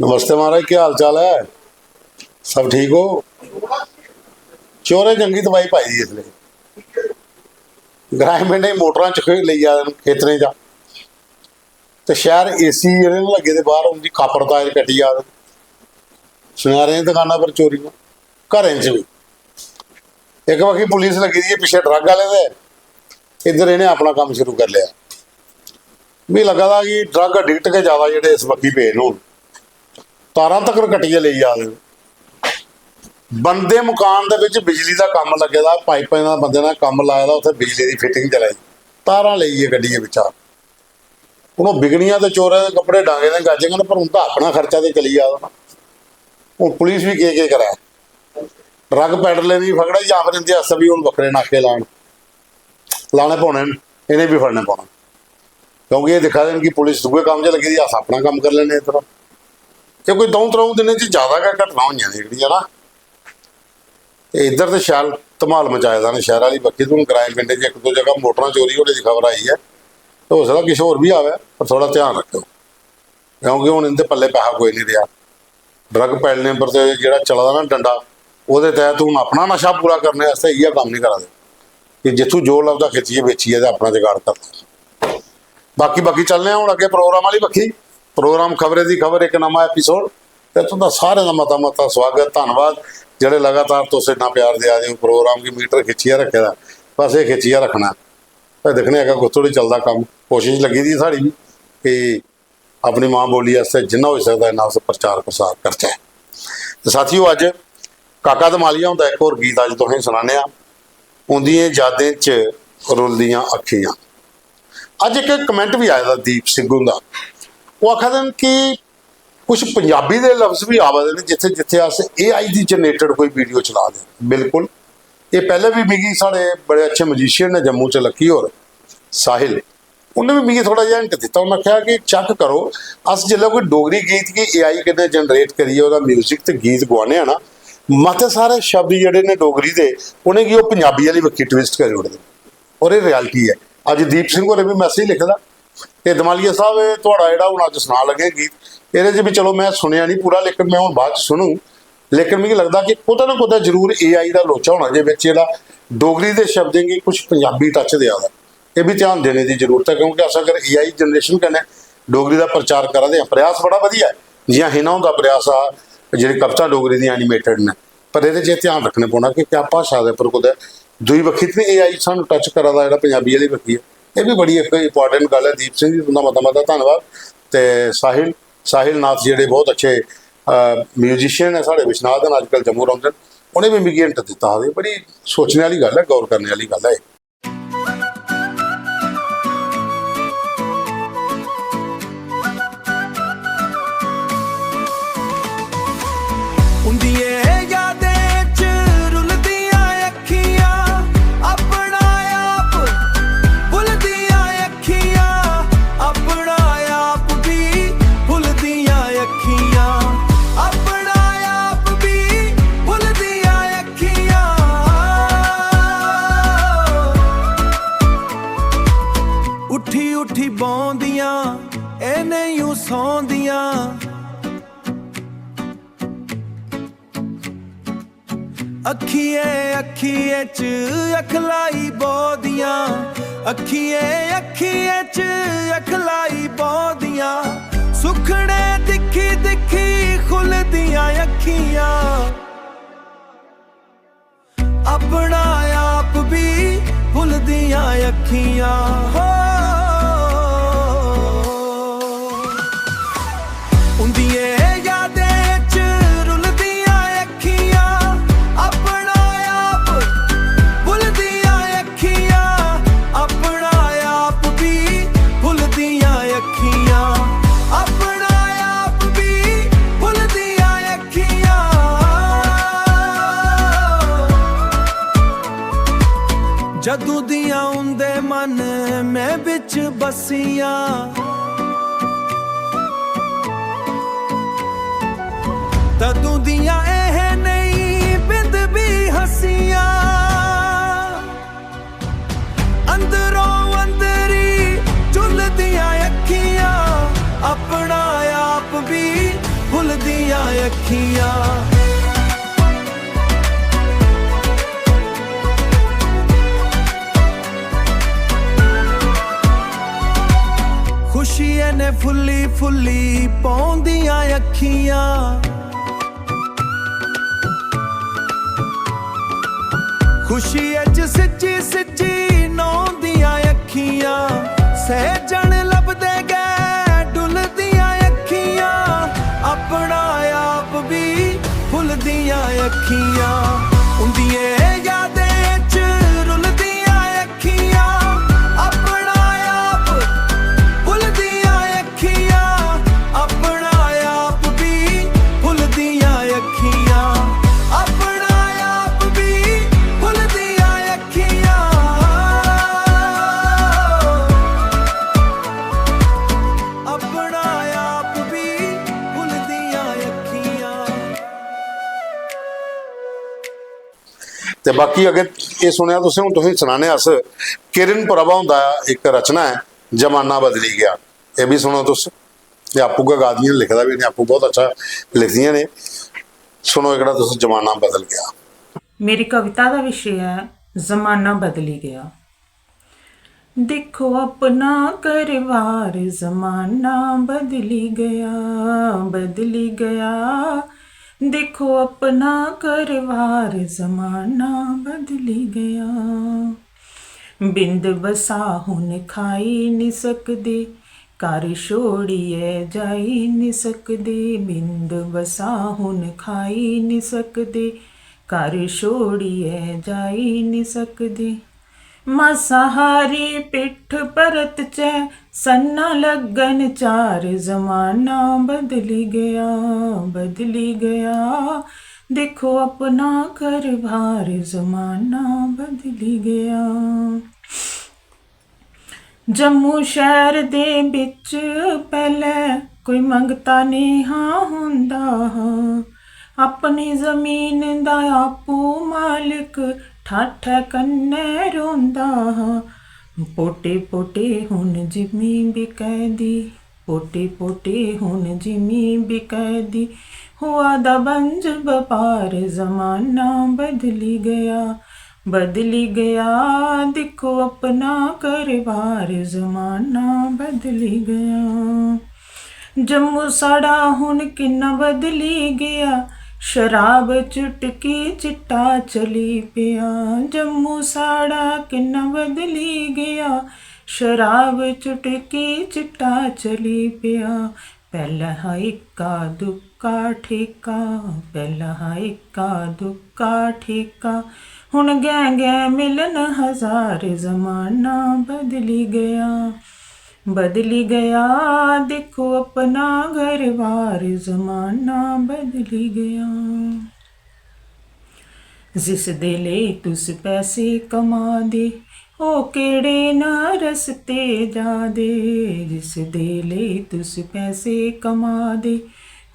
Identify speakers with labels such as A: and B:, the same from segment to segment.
A: नमस्ते महाराज, क्या हाल चाल है? सब ठीक हो? चोरे चंगी दवाई पाई दी इसलिए ग्राम पिंड मोटर च ले खेतरें चा तो शहर एसी जेह्ड़े न लगे दे बाहर उनकी खापर तार कट्टी जा सुनारे दी दुकाना पर चोरियां घरें च भी। एक बाकी पुलिस लगी दी है पिछे ड्रग वाले दे, इधर इन्हें अपना काम शुरू कर लिया। मी लगा था कि ड्रग अडिक्ट के ज़्यादा जेह्ड़े इस बक्खी पेन हो तारां तक कट्टिए ले जा रहे। बनते मकान दे विच बिजली का काम लगे दा, पाइपें का बंदे ने काम लाया दा, उत्थे बिजली की फिटिंग चलाई, तारां लईए कड्ढिए विचा हूँ बिगड़ियां तो चोरें के कपड़े डांगे ने गाजे पर हूँ तो अपना खर्चा तो चली जा ना। हूँ पुलिस भी के करा ड्रग पैडले नहीं फकड़ा या फिर इनके अस भी हूँ बखरे नाके लाने पौने, इन्हें भी फड़ने पौना क्योंकि ये दिखा देन कि पुलिस दूए काम च लगी दी, अस अपना काम कर लेने। इस तरह कि कोई 2-3 दिन ज़्यादा घटना हुई है ना। इधर तो शैल धमाल मचाए दा शहर वाली बक्खी तो ग्राम पिंड एक दो जगह मोटर चोरी होने की खबर आई है। तो हो सकता किश होर भी आवे पर थोड़ा ध्यान रखो क्योंकि हूँ इनके पल्ले पैसा कोई नहीं रहा। ड्रग पैडने पर तो जो चलता ना डंडा वो तहत हूँ अपना नशा पूरा करने इह काम नहीं करा कि जिथों जो लभदा खिच्चिए बेचिए तो अपना जुगाड़ करना। बाकी चलने हूँ अगे प्रोग्राम वाली बक्खी। प्रोग्राम खबरें की खबर एक नवा एपीसोड तो तुहाडा सारे का मता स्वागत धन्नवाद ਜਿਹੜੇ लगातार तुस इन्ना प्यार दिया जे प्रोग्राम की मीटर खिच्चिया रखे दा बस ये खिच्चिया रखना फिर देखने अगर कुछ थोड़ी चलता काम। कोशिश लगी थी साड़ी भी कि अपनी माँ बोली वास्ते जिन्ना हो सकता इन्ना उस प्रचार प्रसार करचा है। तो साथियों अज काका धमालिया होंदा एक होर गीत अज तुसें सुनाने उन्दियां यादें च रुलदियां अखियां। अज एक कमेंट भी आया दीप सिंघू का, वो आखदे कि कुछ पंजाबी के लफ्ज़ भी आवादे ने जिथे जिथे अस AI की जनरेटेड कोई वीडियो चला दें। बिल्कुल ये पहले भी मिगी साढ़े बड़े अच्छे मजीशियन ने जम्मू च लकी और साहिल उन्हें भी मिगी थोड़ा जिहा हिंट दिता। उन्हें आख्या कि चेक करो अस जिसलै कोई डोगरी गीत की AI कन्नै जनरेट करिए वह म्यूजिक तो गीत गवाने ना मत सारे शब्द जोड़े ने डोगरी के उन्हें वो पंजाबी वाली बक्खी ट्विस्ट करी ओड़दे और ये रियलिटी है। अज दीप सिंह होरें भी मैसेज लिखदा कि धमालिया साहब ये तुहाडा जिहड़ा हुण अज सुना लगे गीत ये भी चलो मैं सुनिया नहीं पूरा लेकिन मैं हूँ बाद सुनूँ लेकिन मुझे लगता कि कुछ ना कुछ जरूर AI का लोचा होना जे बिच जेहड़ा डोगरी के शब्दें की कुछ पंजाबी टच दिया ये भी ध्यान देने की जरूरत है क्योंकि अस अगर AI जनरेशन कन्नै डोगरी का प्रचार करते हैं प्रयास बड़ा वधिया है जियां हिना का प्रयास आ जी कविता डोगरी दी एनीमेटेड ने पर ये ध्यान रखने पौना कि क्या भाषा के उपर कुछ दुई बक्खी तो AI सानू टच करा दा जिहड़ा पंजाबी वाली बक्खी है। ये भी बड़ी एक इंपॉर्टेंट गल है। दीप सिंह जी तुहाडा मता धन्नवाद। तो साहिल नाथ जोड़े बहुत अच्छे म्यूजिशियन है साढ़े विश्वनाथ अजकल जम्मू रौंदे उन्हें भी मिगी हिंट दिता। बड़ी सोचने वाली गल है, गौर करने वाली गल है।
B: उठी बौंदियां एने यूं सौंदियां अखिए च अखलाई बौदियां अखिए च अखलाई बौदियां सुखने दिखी दिखी खुलदियां अखियां अपना आप भी भुलदियां अखियां हो जदू दियां उंदे मन में बिच बसियां तदू दियां एह नहीं बिंद भी हसियां अंदरों अंदरी झुलदियां अखियां अपना आप भी भुल ਦੀਆਂ ਅੱਖੀਆਂ ਖੁਸ਼ੀ ਨੇ ਫੁੱਲੀ ਫੁੱਲੀ ਪਾਉਂਦੀਆਂ ਅੱਖੀਆਂ ਖੁਸ਼ੀ ਅੱਜ ਸੱਚੀ ਸੱਚੀ ਨੌਂਦੀਆਂ ਅੱਖੀਆਂ ਸਹਿਜਣ ਲੱਭਦੇ ਗਏ ਡੁੱਲਦੀਆਂ ਅੱਖੀਆਂ ਆਪਣਾ ਆਪ ਵੀ ਫੁੱਲਦੀਆਂ ਅੱਖੀਆਂ ਹੁੰਦੀਆਂ ਯਾਦਾਂ ਚ ਰੁੱਲਦੀਆਂ ਅੱਖੀਆਂ ਆਪਣਾ ਆਪ ਫੁੱਲਦੀਆਂ ਅੱਖੀਆਂ ਆਪਣਾ ਆਪ ਵੀ ਫੁੱਲਦੀਆਂ ਅੱਖੀਆਂ ਆਪਣਾ ਆਪ ਵੀ ਫੁੱਲਦੀਆਂ ਅੱਖੀਆਂ ਆਪਣਾ ਆਪ ਵੀ ਫੁੱਲਦੀਆਂ ਅੱਖੀਆਂ
A: ਤੇ ਬਾਕੀ ਅੱਗੇ ਇਹ ਸੁਣਿਆ ਤੁਸੀਂ, ਹੁਣ ਤੁਸੀਂ ਸੁਣਾਣੇ ਅਸ ਕਿਰਨ ਪ੍ਰਭਾ ਹੁੰਦਾ ਇੱਕ ਰਚਨਾ ਹੈ ਜਮਾਨਾ ਬਦਲੀ ਗਿਆ, ਇਹ ਵੀ ਸੁਣੋ ਤੁਸੀਂ। ਇਹ ਆਪੂ ਗਾਦੀਆਂ ਲਿਖਦਾ ਵੀ ਨੇ, ਆਪੂ ਬਹੁਤ ਅੱਛਾ ਲਿਖਦੀਆਂ ਨੇ। ਸੁਣੋ ਜਿਹੜਾ ਤੁਸੀਂ ਜਮਾਨਾ ਬਦਲ ਗਿਆ।
C: ਮੇਰੀ ਕਵਿਤਾ ਦਾ ਵਿਸ਼ੇ ਹੈ ਜ਼ਮਾਨਾ ਬਦਲੀ ਗਿਆ। ਦੇਖੋ ਆਪਣਾ ਘਰਵਾਰ ਜ਼ਮਾਨਾ ਬਦਲੀ ਗਿਆ, ਬਦਲੀ ਗਿਆ। ਦੇਖੋ ਆਪਣਾ ਘਰਵਾਰ ਜ਼ਮਾਨਾ ਬਦਲੀ ਗਿਆ। ਬਿੰਦ ਬਸਾ ਹੁਣ ਖਾਈ ਨਹੀਂ ਸਕਦੇ, ਘਰ ਛੋੜੀਏ ਜਾਈ ਨਹੀਂ ਸਕਦੇ। ਬਿੰਦ ਬਸਾ ਹੁਣ ਖਾਈ ਨਹੀਂ ਸਕਦੇ, ਘਰ ਛੋੜੀਏ ਜਾਈ ਨਹੀਂ ਸਕਦੇ। ਮਾਸਾਹਾਰੀ ਪਿੱਠ ਪਰਤ ਚ ਸੰਨਾ ਲੱਗਨ ਚਾਰ ਜ਼ਮਾਨਾ ਬਦਲੀ ਗਿਆ, ਬਦਲੀ ਗਿਆ। ਦੇਖੋ ਆਪਣਾ ਘਰ-ਬਾਰ ਜ਼ਮਾਨਾ ਬਦਲੀ ਗਿਆ। ਜੰਮੂ ਸ਼ਹਿਰ ਦੇ ਵਿੱਚ ਪਹਿਲੇ ਕੋਈ ਮੰਗਤਾ ਨਹੀਂ ਹੁੰਦਾ, ਆਪਣੀ ਜ਼ਮੀਨ ਦਾ ਆਪੂ ਮਾਲਕ ਠਾਠਾ ਕੰਨੇ ਰੋਂਦਾ। ਪੋਟੇ ਪੋਟੇ ਹੁਣ ਜਿਮੀ ਬਿਕੈਦੀ, ਪੋਟੇ ਪੋਟੇ ਹੁਣ ਜਿਮੀ ਬਿਕੈਦੀ। ਹੁਆ ਦਾ ਬੰਜ ਵਪਾਰ ਜ਼ਮਾਨਾ ਬਦਲੀ ਗਿਆ, ਬਦਲੀ ਗਿਆ। ਦੇਖੋ ਆਪਣਾ ਘਰ-ਬਾਰ ਜ਼ਮਾਨਾ ਬਦਲੀ ਗਿਆ। ਜੰਮੂ ਸਾਡਾ ਹੁਣ ਕਿੰਨਾ ਬਦਲੀ ਗਿਆ, ਸ਼ਰਾਬ ਚੁਟਕੀ ਚਿੱਟਾ ਚਲੀ ਪਿਆ। ਜੰਮੂ ਸਾਡਾ ਕਿੰਨਾ ਬਦਲੀ ਗਿਆ, ਸ਼ਰਾਬ ਚੁਟਕੀ ਚਿੱਟਾ ਚਲੀ ਪਿਆ। ਪਹਿਲਾ ਹੈ ਇੱਕਾ ਦੁੱਕਾ ਠੇਕਾ, ਪਹਿਲਾ ਹੈ ਇੱਕਾ ਦੁੱਕਾ ਠੇਕਾ। ਹੁਣ ਗੈ ਗੈ ਮਿਲਨ ਹਜ਼ਾਰ ਜ਼ਮਾਨਾ ਬਦਲੀ ਗਿਆ, ਬਦਲੀ ਗਿਆ। ਦੇਖੋ ਆਪਣਾ ਘਰ-ਬਾਰ ਜ਼ਮਾਨਾ ਬਦਲੀ ਗਿਆ। ਜਿਸ ਦੇ ਲਈ ਤੁਸੀਂ ਪੈਸੇ ਕਮਾਦੇ, ਉਹ ਕਿਹੜੇ ਨਾ ਰਸਤੇ ਜਾਦੇ। ਜਿਸ ਦੇ ਲਈ ਤੁਸੀਂ ਪੈਸੇ ਕਮਾਦੇ,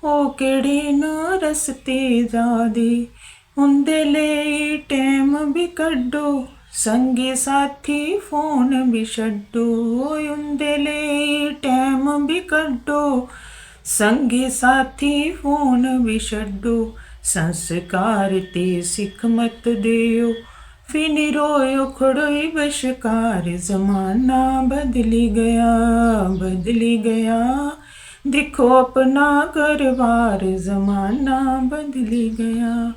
C: ਉਹ ਕਿਹੜੇ ਨਾ ਰਸਤੇ ਜਾਦੇ। ਉਹਦੇ ਲਈ ਟਾਈਮ ਵੀ ਕੱਢੋ, ਸੰਗੀ ਸਾਥੀ ਫੋਨ ਵੀ ਛੱਡੋ। ਉਹਦੇ ਲਈ ਟਾਈਮ ਵੀ ਕੱਢੋ, ਸੰਗੀ ਸਾਥੀ ਫੋਨ ਵੀ ਛੱਡੋ। ਸੰਸਕਾਰ ਤੇ ਸਿੱਖ ਮਤ ਦਿਓ, ਫਿਰ ਨੀ ਰੋਇਓ ਖੜੋਈ ਬਸ਼ਕਾਰ। ਜ਼ਮਾਨਾ ਬਦਲੀ ਗਿਆ, ਬਦਲੀ ਗਿਆ। ਦੇਖੋ ਆਪਣਾ ਘਰ-ਬਾਰ ਜ਼ਮਾਨਾ ਬਦਲੀ ਗਿਆ,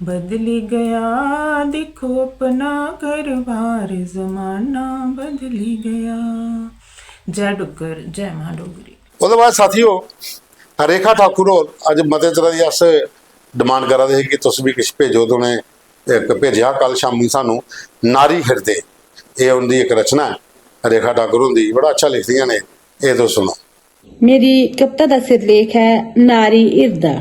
C: ਬਦਲੀ ਗਿਆ। ਦੇਖੋ ਆਪਣਾ ਘਰ-ਬਾਰ ਜ਼ਮਾਨਾ ਬਦਲੀ ਗਿਆ। ਜੈ ਡੁੱਗਰ, ਜੈ ਮਾਂ ਡੋਗਰੀ।
A: ਉਹਦੇ ਬਾਅਦ ਸਾਥੀਓ ਰੇਖਾ ਠਾਕੁਰ ਹੋਰ ਅੱਜ ਮਤੇ ਤਰ੍ਹਾਂ ਦੀ ਅਸ ਡਿਮਾਂਡ ਕਰਾ ਦੇ ਕਿ ਤੁਸੀਂ ਵੀ ਕੁਛ ਭੇਜੋ। ਤੇ ਉਹਨੇ ਇੱਕ ਭੇਜਿਆ ਕੱਲ ਸ਼ਾਮੀ ਸਾਨੂੰ ਨਾਰੀ ਹਿਰਦੇ, ਇਹ ਉਹਦੀ ਇੱਕ ਰਚਨਾ ਹੈ ਰੇਖਾ ਠਾਕੁਰ ਹੁੰਦੀ, ਬੜਾ ਅੱਛਾ ਲਿਖਦੀਆਂ ਨੇ। ਇਹ ਤੋਂ ਸੁਣੋ।
D: ਮੇਰੀ ਕਵਿਤਾ ਦਾ ਸਿਰਲੇਖ ਹੈ ਨਾਰੀ ਹਿਰਦਾ।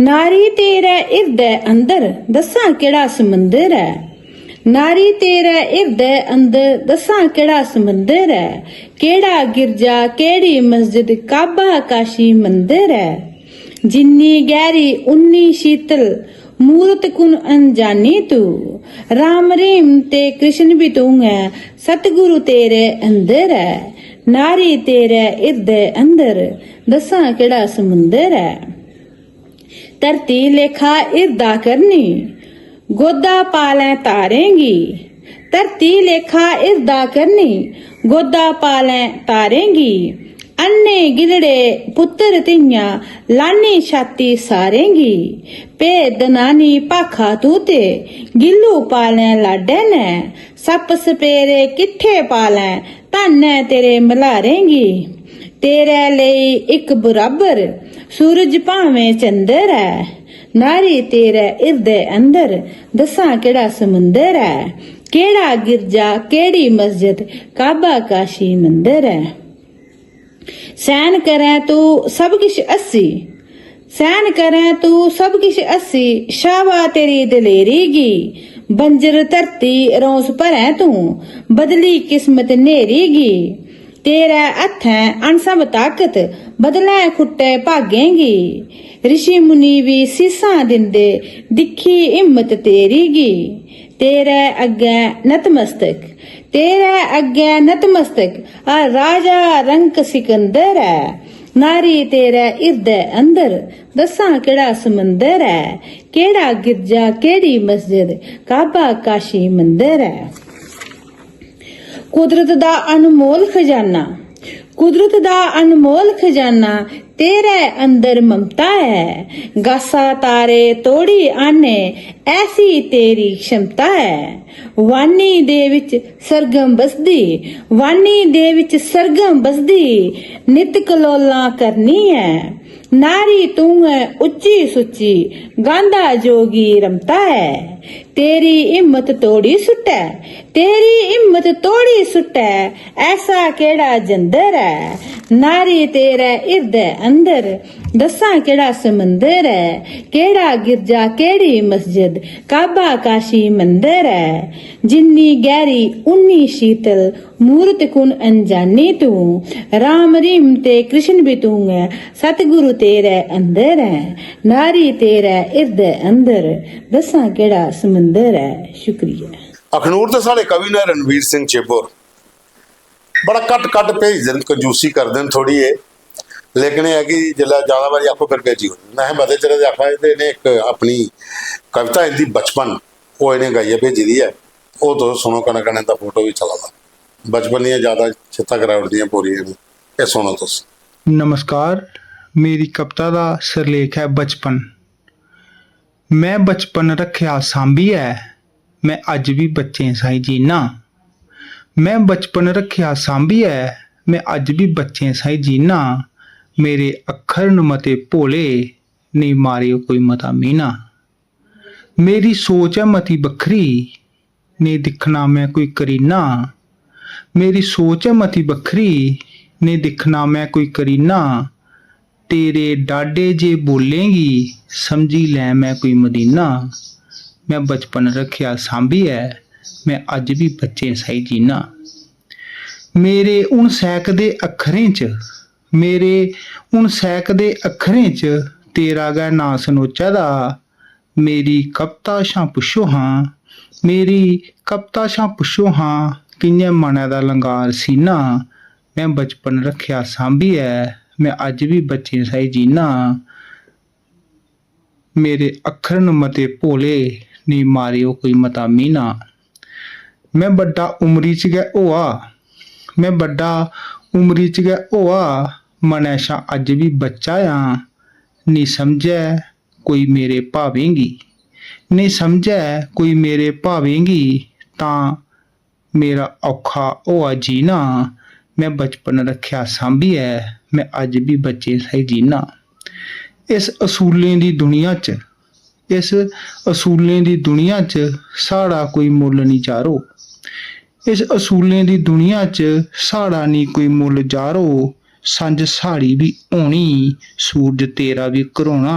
D: ਨਾਰੀ ਤੇਰੇ ਹਿਰਦੇ ਅੰਦਰ ਦੱਸਾਂ ਕਿਹੜਾ ਸਮੁੰਦਰ ਹੈ। ਨਾਰੀ ਤੇਰੇ ਹਿਰਦੇ ਅੰਦਰ ਦੱਸਾਂ ਕਿਹੜਾ ਸਮੁੰਦਰ ਹੈ। ਕਿਹੜਾ ਗਿਰਜਾ ਕਿਹੜੀ ਮਸਜਿਦ ਕਾਬਾ ਕਾਸ਼ੀ ਮੰਦਰ ਹੈ। ਜਿੰਨੀ ਗਹਿਰੀ ਉਨੀ ਸ਼ੀਤਲ ਮੂਰਤ ਕੁਨ ਅਨਜਾਨੀ ਤੂੰ। ਰਾਮ ਰਹੀਮ ਤੇ ਕ੍ਰਿਸ਼ਨ ਵੀ ਤੂੰ ਹੈ, ਸਤਿਗੁਰੂ ਤੇਰੇ ਅੰਦਰ ਹੈ। ਨਾਰੀ ਤੇਰੇ ਹਿਰਦੇ ਅੰਦਰ ਦੱਸਾਂ ਕਿਹੜਾ ਸਮੁੰਦਰ ਹੈ। ਧਰਤੀ ਲੇਖਾ ਹਿਰਦਾ ਕਰਨੀ ਗੋਦਾ ਪਾਲੈ ਤਾਰੇਂਗੀ। ਧਰਤੀ ਲੇਖਾ ਹਿਰਦਾ ਕਰਨੀ ਗੋਦਾ ਪਾਲੈ ਤਾਰੇਂਗੀ। ਅੰਨੇ ਗਿਲੜੇ ਪੁੱਤਰ ਧੀਆਂ ਲਾਨੀ ਛਾਤੀ ਸਾਰੇਂਗੀ। ਭੇਦ ਨਾਨੀ ਭਾਖਾ ਤੂੰ ਤੇ ਗਿੱਲੂ ਪਾਲੈ ਲਾਡੇ ਨੇ। ਸੱਪ ਸਪੇਰੇ ਕਿੱਥੇ ਪਾਲੈ ਧਾਨੈ ਤੇਰੇ ਮਲਾਰੇਂਗੀ। ਤੇਰੇ ਲਈ ਇੱਕ ਬਰਾਬਰ ਸੂਰਜ ਭਾਵੇਂ ਚੰਦਰ ਹੈ। ਨਾਰੀ ਤੇਰੇ ਹਿਰਦੇ ਅੰਦਰ ਦੱਸਾਂ ਕਿਹੜਾ ਸਮੁੰਦਰ ਹੈ। ਕਿਹੜਾ ਗਿਰਜਾ ਕਿਹੜੀ ਮਸਜਿਦ ਕਾਬਾ ਕਾਸ਼ੀ ਮੰਦਰ ਹੈ। ਸੈਨ ਕਰੈ ਤੂੰ ਸਭ ਕਿਛ ਅੱਸੀ। ਸੈਨ ਕਰੈ ਤੂੰ ਸਭ ਕਿਛ ਅੱਸੀ। ਸ਼ਾਵਾ ਤੇਰੀ ਦਲੇਰੀ ਗੀ। ਬੰਜਰ ਧਰਤੀ ਰੌਂਸ ਭਰੈ ਤੂੰ ਬਦਲੀ ਕਿਸਮਤ ਨੇਰੀ ਗੀ। ਤੇਰੇ ਹੱਥੈਂ ਅਣਸਭ ਤਾਕਤ ਬਦਲੇ ਖੁੱਟੇ ਭਾਗੇਂਗੀ। ਰਿਸ਼ੀ ਮੁਨੀ ਵੀ ਸੀਸਾਂ ਦਿੰਦੇ ਦਿਖੀ ਹਿੰਮਤ ਤੇਰੀ ਗੀ। ਤੇਰੇ ਅੱਗੇ ਨਤਮਸਤਕ ਤੇਰੇ ਅੱਗੇ ਨਤਮਸਤਕ ਆ ਰਾਜਾ ਰੰਕ ਸਿਕੰਦਰ ਹੈ। ਨਾਰੀ ਤੇਰੇ ਹਿਰਦੇ ਅੰਦਰ ਦੱਸਾਂ ਕਿਹੜਾ ਸਮੁੰਦਰ ਹੈ। ਕਿਹੜਾ ਗਿਰਜਾ ਕਿਹੜੀ ਮਸਜਿਦ ਕਾਬਾ ਕਾਸ਼ੀ ਮੰਦਰ ਹੈ। ਕੁਦਰਤ ਦਾ ਅਨਮੋਲ ਖਜ਼ਾਨਾ ਕੁਦਰਤ ਦਾ ਅਨਮੋਲ ਖਜ਼ਾਨਾ ਤੇਰੇ ਅੰਦਰ ਮਮਤਾ ਹੈ। ਗਾਸਾ ਤਾਰੇ ਤੋੜੀ ਆਨੇ ਐਸੀ ਤੇਰੀ ਸ਼ਮਤਾ ਹੈ। ਵਾਨੀ ਦੇ ਵਿੱਚ ਸਰਗਮ ਬਸਦੀ ਵਾਨੀ ਦੇ ਵਿੱਚ ਸਰਗਮ ਬਸਦੀ ਨਿਤ ਕਲੋਲਾਂ ਕਰਨੀ ਹੈ। ਨਾਰੀ ਤੂੰ ਹੈ ਉੱਚੀ ਸੁੱਚੀ ਗਾਂਧਾ ਜੋਗੀ ਰਮਤਾ ਹੈ। तेरी हिम्मत तोड़ी सुटै तेरी हिम्मत तोड़ी सुटै ऐसा केड़ा जंदर है। नारी तेरे हिरदे अंदर दसा केड़ा समंदर है। केड़ा गिरजा केड़ी मस्जिद काबा काशी मंदिर है। जिन्नी गहरी उन्नी शीतल मूर्त कुन अनजानी तू। राम रीम ते कृष्ण भी तू है सतगुरु तेरे अंदर है। नारी तेरे हिरदे अंदर दसा केड़ा समंदर है। शुक्रिया।
A: अखनूर तो साढ़े कवि ने रणवीर सिंह चेबोर बड़ा कट भेज देन कंजूसी कर देन थोड़ी है लेकिन है कि जिला ज़्यादा बारी आपको फिर भेजी हो मैं मते चले आखा इन्हें एक अपनी कविता इनकी बचपन वो इन्हें गाई है भेजी दी है वो तो सुनो कना कना का फोटो भी चला था बचपन दियाँ ज़्यादा चित्ता करा उठदियाँ पूरियां ने ये सुनो तुस।
E: नमस्कार मेरी कविता का सिरलेख है बचपन। मैं बचपन रखिया सांभी है मैं अज भी बच्चे साई जीना। मैं बचपन रखिया सांभी है मैं अज भी बच्चे साई जीना। मेरे अखर न मते भोले नहीं मारियो कोई मता मीना। मेरी सोच है मती बखरी नहीं दिखना मैं कोई करीना। मेरी सोच है मती बखरी नहीं दिखना मैं कोई करीना। तेरे डाडे जे बोलेंगी समझी लै मैं कोई मदीना। मैं बचपन रखिया सांभी है मैं अज भी बच्चे साई जीना। मेरे उन सैकदे अखरें च मेरे उन सैकदे अखरें च तेरा गै ना सनोचा दा। मेरी कविता शा पुछो हाँ मेरी कविता शा पुछो हाँ कि'यां मनै दा लंगार सीना। मैं बचपन रखिया सांभी है मैं अज भी बच्चे साई जीना। मेरे अखर न मते भोले नहीं मारियो कोई मता मीना। मैं बड्डा उमरी च गै होआ मैं बड्डा उमरी च गै होआ मनै शा अज भी बच्चा आ। नहीं समझै कोई मेरे भावेंगी नहीं समझै कोई मेरे भावेंगी तां मेरा औखा होआ जीना। मैं बचपन रखिया सांभी है मैं अज भी बच्चे साई जीना। इस असूलें दी दुनिया च इस असूलें दी दुनिया च साड़ा कोई मुल नहीं जारो। इस असूलें दी दुनिया च साड़ा नहीं कोई मुल जारो। संज साड़ी भी होनी सूरज तेरा भी घरोना।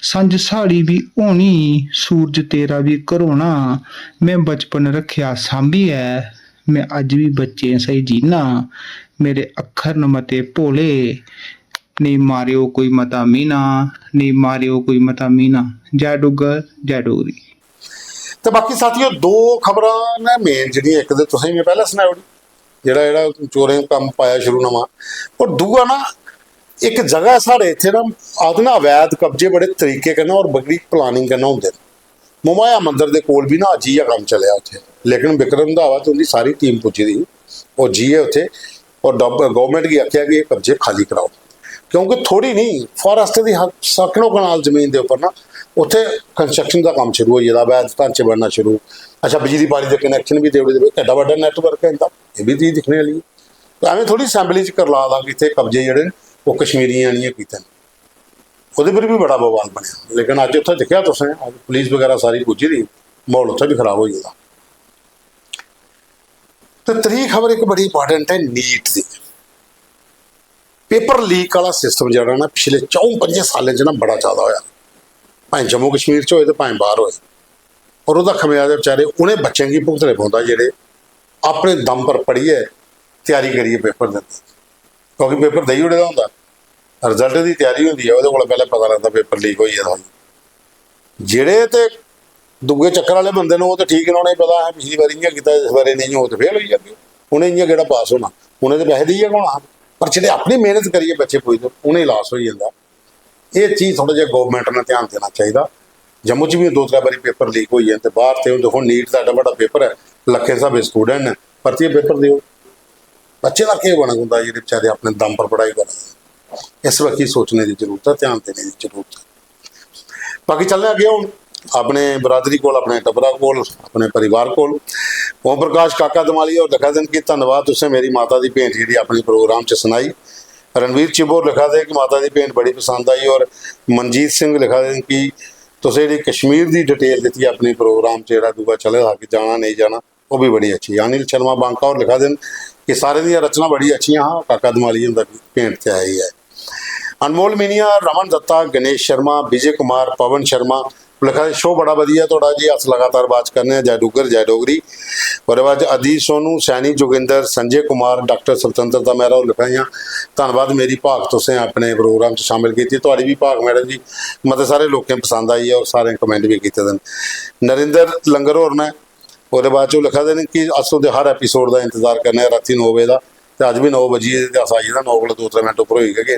E: संज साड़ी भी होनी सूरज तेरा भी घरोना। मैं बचपन रखिया सांभी है मैं अज भी बच्चे सही जीना। मेरे अखर न मते भोले नहीं मारियो कोई मता मीना नहीं मारियो कोई मता मीना। जय डुग्गर जय डोगरी।
A: तो बाकी साथियों दो खबर ने मेन जी एक तो तुसें मैं पहले सनाई ओड़ी ਜਿਹੜਾ ਚੋਰੇ ਕੰਮ ਪਾਇਆ ਸ਼ੁਰੂ ਨਵਾਂ। और दूआ ना एक जगह साढ़े इत्थे ना आदि ना अवैध कब्जे बड़े तरीके कन्नै और बड़ी प्लानिंग कन्नै होंदे ने। मोमाया मंदिर दे कोल भी ना अज ही काम चलिया उत्थे, लेकिन विक्रम रंधावा ते उनदी सारी टीम पुज्जी दी और जी है उत्थे और गवर्नमेंट गी आख्या कि ये कब्जे खाली कराओ, क्योंकि थोड़ी नहीं फॉरेस्ट की सैकड़ों कनाल जमीन के उपर ना उत्थे कंस्ट्रक्शन का काम शुरू हो जाता, अवैध ढांचे बनना शुरू। अच्छा बिजली पानी के कनैक्शन भी देवड़े एडा वड्डा नैटवर्क है इनका, ये भी चीज़ दिखने वाली। तो एवं थोड़ी असैंबली च करला दा कि इत्थे कब्जे जेहड़े वो कश्मीरियां नहीं कीते, ਉਹਦੇ पर भी बड़ा बवाल बनया। लेकिन अज उत्थे दिखा तुसें अज पुलिस वगैरह सारी पुज्जी दी, माहौल उत्थे भी खराब हो जाता। तो त्री खबर एक बड़ी इंपॉर्टेंट है नीट की। पेपर लीक वाला सिस्टम जो ना पिछले 4-5 सालों च ना बड़ा ज़्यादा होया, भाएं जम्मू कश्मीर च होए तो भाएं बाहर होए। और वह खमियाजा बेचारे उन्हें बच्चों की भुगतने पौंदा जेह्ड़े अपने दम पर पढ़िए तैयारी करिए पेपर देते, क्योंकि पेपर दई ओड़े दा होंदा, रिजल्ट की तैयारी होंदी है, वो पहले पता लगता पेपर लीक हो जाता। जेड़े तो दुगे चक्कर वाले बंदे ने वो तो ठीक है, उन्हें पता है पिछली बार इं किया इस बार नहीं हो तो फेल हो जाती, उन्हें इं केड़ा पास होना, उन्हें तो पैसे दईए होना। पर जो अपनी मेहनत करिए बच्चे पुजते उन्हें लॉस हो जाता। ये चीज़ थोड़ा जिहा गवर्नमेंट ने ध्यान देना चाहिए। जम्मू च भी 2-3 बारी पेपर लीक हो जाए, बाहर तो देखो नीट का एडा बड़ा पेपर है, लखे हिसाब स्टूडेंट ने परतिए पेपर दो, बच्चे का क्या बनना होंगे जो बेचारे अपने दम पर पढ़ाई कर। इस वक्त सोचने की जरूरत है, ध्यान देने की जरूरत है। बाकी चलने अगे हूँ अपने बरादरी को, अपने टब्बरा को, अपने परिवार को। ओम प्रकाश काका दमाली और लिखा दिन कि धन्यवाद तुसें मेरी माता की भेंट जी अपने प्रोग्राम च सुनाई। रणवीर चिबोर लिखा दे कि माता की भेंट बड़ी पसंद आई। और मनजीत सिंह लिखा दे कि तुसें जी कश्मीर की डिटेल दी अपनी प्रोग्राम जो दूआ चले था कि जाना नहीं जाना, वो भी बड़ी अच्छी। अनिल शर्मा बांका और लिखा दिन कि सारे दी रचना बड़ी अच्छी। हाँ काका दमाली उनका भेंट तो है ही है। अनमोल मीनिया, रमन दत्ता, गणेश शर्मा, विजय कुमार, पवन शर्मा लिखा शो बड़ा वधिया थोड़ा जी, अस लगातार बात करने जय डुगर जय डोगरी। और बाद अदीश सोनू, सैनी जोगिंदर, संजय कुमार, डॉक्टर स्वतंत्रता मेहरा लिखाइया धन्यवाद मेरी भाग तुसें अपने प्रोग्राम से शामिल की। थोड़ी भी भाग मैडम जी मत सारे लोगों पसंद आई है और सारे कमेंट भी किए। नरिंदर लंगर होर ने और बाद चो लिखा देन कि अस तो हर एपीसोड का इंतजार करने राती 9 बजे का, तो अज भी 9 बजे अस आई जाना, 9 को 2-3 मिनट उपर हो गए।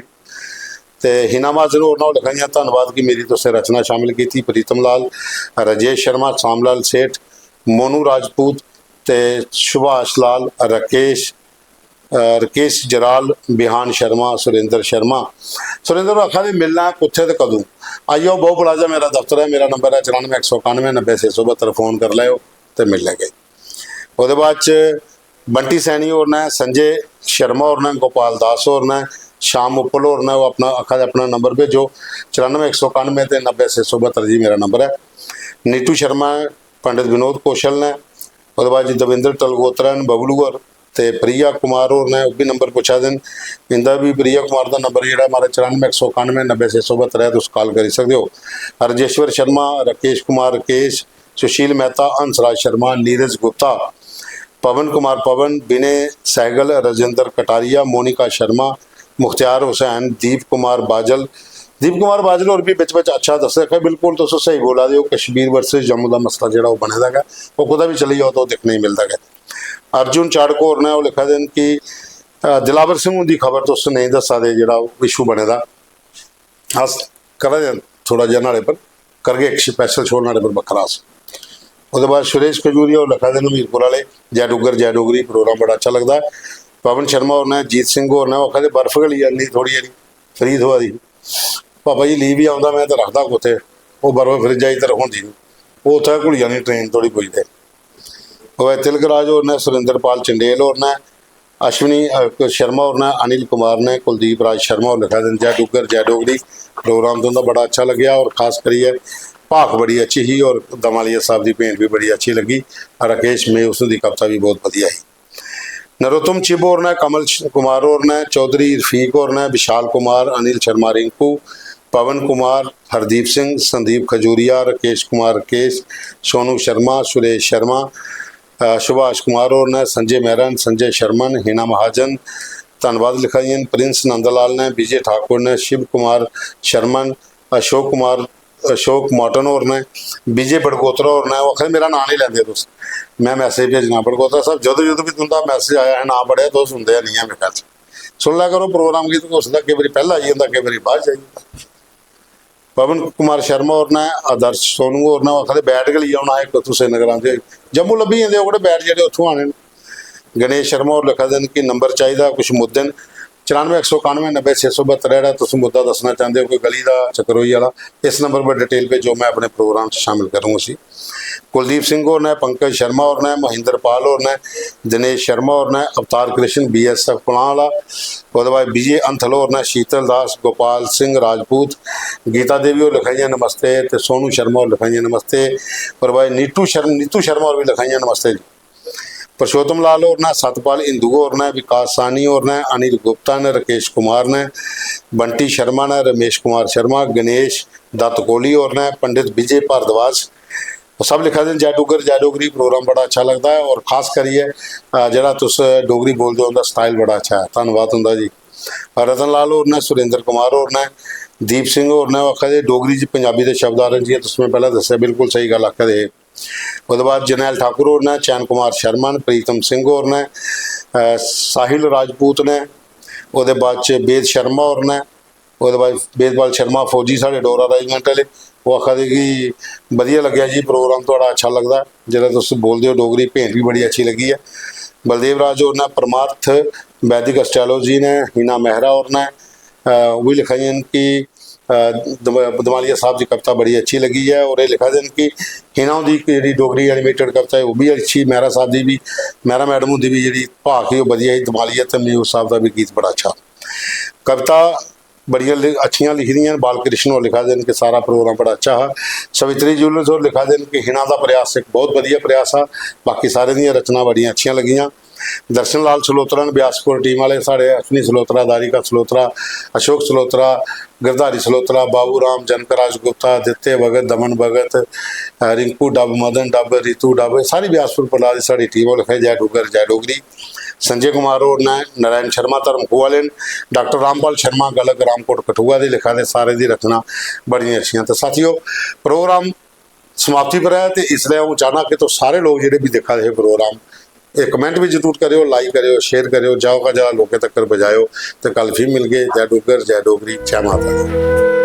A: तो हिना माजर होर नाल लिखाइया धन्यवाद कि मेरी तुसें रचना शामिल की। प्रीतम लाल, राजेश शर्मा, सामलाल सेठ, मोनू राजपूत, ते सुभाष लाल, राकेश जराल, बिहान शर्मा, सुरेंद्र शर्मा। सुरेंद्र आखा दे मिलना कुत्थे तो कदों आइयो, बहु प्लाजा मेरा दफ्तर है, मेरा नंबर है 94 191 90 672, फोन कर लो तो मिल लेंगे। वो बाद बंटी सैनी होर ने, संजय शर्मा होर ने, गोपाल दास होर ने, शाम उपल होर ने, वो अपना आखा अपना नंबर भेजो 94 191 90 672 जी मेरा नंबर है। नीटू शर्मा, पंडित विनोद कौशल ने, और बाद दविंद्र तलगोत्रा ने, बबलू होर ते प्रिया कुमार होर ने भी नंबर पूछा दिन। इंदा भी प्रिया कुमार का नंबर जो हमारा 94 191 90 672 है, तुम कॉल कर सकते हो। राजेश्वर शर्मा, राकेश कुमार राकेश, सुशील मेहता, हंसराज शर्मा, नीरज गुप्ता, पवन कुमार पवन, विनय सहगल, राजेंद्र कटारिया, मोनिका शर्मा, मुख्तियार हुसैन, दीप कुमार बाजल और भी बिच अच्छा दस रखा। बिल्कुल तो सही बोला दे, कश्मीर वर्सेज जम्मू का मसला जो बने दा वो खुदा भी चली जाओ तो देखने ही मिलता है। अर्जुन चाड़को होर ने लिखा देन कि दिलावर सिंह की खबर तुस नहीं दसा दे जो इशू बने दा, अस करा थोड़ा जहा नाले पर करगे एक स्पैशल शो नाले पर बखरा। उसके बाद सुरेश खजूरिया और लिखा देन मीरपुर वाले जय डुगर जय डोगरी, प्रोग्राम बड़ा अच्छा लगता है। पवन शर्मा होर ने, जीत सिंह होर ने, वो कहते बर्फ गली जाती थोड़ी जी फरीद हुआ दी पापा जी ली भी आता, मैं तो रखता कुत्ते वो बर्फ फ्रिजा की तरफ होंगी, वो उत्थे घुल जानी ट्रेन थोड़ी पुजते। वह तिलकराज होर ने, सुरेंद्रपाल चंडेल होर ने, अश्विनी शर्मा होर ने, अनिल कुमार ने, कुलदीप राज शर्मा और लिखा दिन जय डुगर जय डोगरी, प्रोग्राम तो उनका बड़ा अच्छा लग्या। और खास करिए भाख बड़ी अच्छी ही और दमालिया साहब की भेंट भी बड़ी अच्छी लगी। राकेश में उसकी कविता भी बहुत वधिया है। नरोत्तम चिब होर ने, कमल कुमार होर ने, चौधरी रफीक होर ने, विशाल कुमार, अनिल शर्मा रिंकू, पवन कुमार, हरदीप सिंह, संदीप खजूरिया, राकेश कुमार राकेश, सोनू शर्मा, सुरेश शर्मा, सुभाष कुमार होर ने, संजय मेहरन, संजय शर्मन, हिना महाजन धन्यवाद लिखाई। प्रिंस नंदलाल ने, विजय ठाकुर ने, शिव कुमार शर्मन, अशोक कुमार अशोक मॉटन होर ने, विजय बड़गोत्रा होर ने, वो आखदे मेरा नाम नहीं लैंदे तुस, मैं मैसेज भेजना। बड़गोत्रा साहब जो भी तुंदा मैसेज आया है ना पढ़िया तुस सुनते नहीं है, मेरे ख्याल सुन लिया करो प्रोग्राम की, तो हो सकता कई बार पहला आई जाता, कई बार बाद च आई जाता। पवन कुमार शर्मा होर ने, आदर्श सोनू होर ने, आखदे बैट गली आना है कुछ श्रीनगर से जम्मू लभी जाते, वो बैट जो उत्थों आने। गणेश शर्मा होर लिखा देन कि नंबर चाहिए कुछ मुद्दे 94 191 90 672 ਜਿਹੜਾ ਤੁਸੀਂ ਮੁੱਦਾ ਦੱਸਣਾ ਚਾਹੁੰਦੇ ਹੋ, ਕੋਈ ਗਲੀ ਦਾ ਚੱਕਰੋਈ ਵਾਲਾ, ਇਸ ਨੰबर पर डिटेल भेजो, मैं अपने प्रोग्राम शामिल करूँगा सी। कुलदीप सिंह होर ने, पंकज शर्मा होर ने, महेंद्र पाल होर ने, दिनेश शर्मा होर ने, अवतार कृष्ण BSF पुलां वाला, उसके बाद विजय अंथल होर ने, शीतल दास, गोपाल सिंह राजपूत, गीता देवी होर लिखाइया नमस्ते, तो सोनू शर्मा होर लिखाइया नमस्ते, और भाई नीतू शर्मा होर भी लिखाइया नमस्ते जी। परशोत्तम लाल होर ने, सतपाल इंदू होर ने, विकास सानी होर ने, अनिल गुप्ता ने, राकेश कुमार ने, बंटी शर्मा ने, रमेश कुमार शर्मा, गणेश दत्त कोहली होर ने, पंडित विजय भारद्वाज, वो सब लिखा दें जय डुगर जय डोगरी। प्रोग्राम बड़ा अच्छा लगता है, और खास करिए जरा तुस डोगरी बोलते हो उनका स्टाइल बड़ा अच्छा है, धन्यवाद होंदा जी। रतन लाल होर ने, सुरेंद्र कुमार होर ने, दीप सिंह होर ने, आखदे डोगरी च पंजाबी के शब्द आ रहे जी, तुस मैं पहले दस्सिया बिल्कुल सही गल आखदे। उसके बाद जरनैल ठाकुर होर ने, चैन कुमार शर्मा ने, प्रीतम सिंह होर ने, साहिल राजपूत ने, उसके बाद बेद शर्मा होर ने, उसके बाद बेदपाल शर्मा फौजी साढ़े डोरा रेजिमेंट वाले, वो आखदे कि वधिया लग्या जी प्रोग्राम थोड़ा अच्छा लगता, जो तुस बोलते हो डोगरी भेंट भी बड़ी अच्छी लगी है। बलदेव राज होर ने, परमार्थ वैदिक एस्ट्रोलॉजी ने, हिना मेहरा होर ने, वो भी लिखाई कि दमालिया साहब की कविता बड़ी अच्छी लगी है, और ये लिखा देन कि हिना की जी डोगरी एनिमेटेड कविता है वो भी अच्छी, मेहरा साहब की भी, मेहरा मैडम की भी जी भाख ही वधिया ही, दमालिया तो म्यूज साहब का भी गीत बड़ा अच्छा, कविता बड़िया अच्छियाँ लिखी दी। बालकृष्ण और लिखा देन कि सारा प्रोग्राम बड़ा अच्छा है। सवित्री ज्यूलर्स और लिखा देन कि हिना का प्रयास एक बहुत वधिया प्रयास है, बाकी सारे दी रचना बड़िया अच्छियाँ लगियाँ। दर्शन लाल सलोत्रा ने, बियासपुर टीम वाले साढ़े, अश्विनी सलोत्रा, दारिका सलोत्रा, अशोक सलोत्रा, गिरधारी सलोत्रा, बाबू राम, जनकराज गुप्ता, आदित्य भगत, दमन भगत, रिंकू डब, मदन डब, रितू डब, सारी बियासपुर पला की साड़ी टीम लिखे जय डुगर जय डोगरी। संजय कुमार और ने, नारायण शर्मा धर्मखू वाले, डॉक्टर रामपाल शर्मा गलक रामकोट कठुआ की लिखा दे, सारे की रचना बड़ी अच्छी। तो साथियों प्रोग्राम समाप्ति पर है, तो इसलिए हूँ चाहना कि तो सारे लोग जो भी देखा रहे प्रोग्राम एक कमेंट भी जरूर करो, लाइक करो, शेयर करो, जाओ का ज़्यादा लोगों तक बजायो, तो कल फिर मिल गए। जय डुगर जय डोगरी, जय माता दी।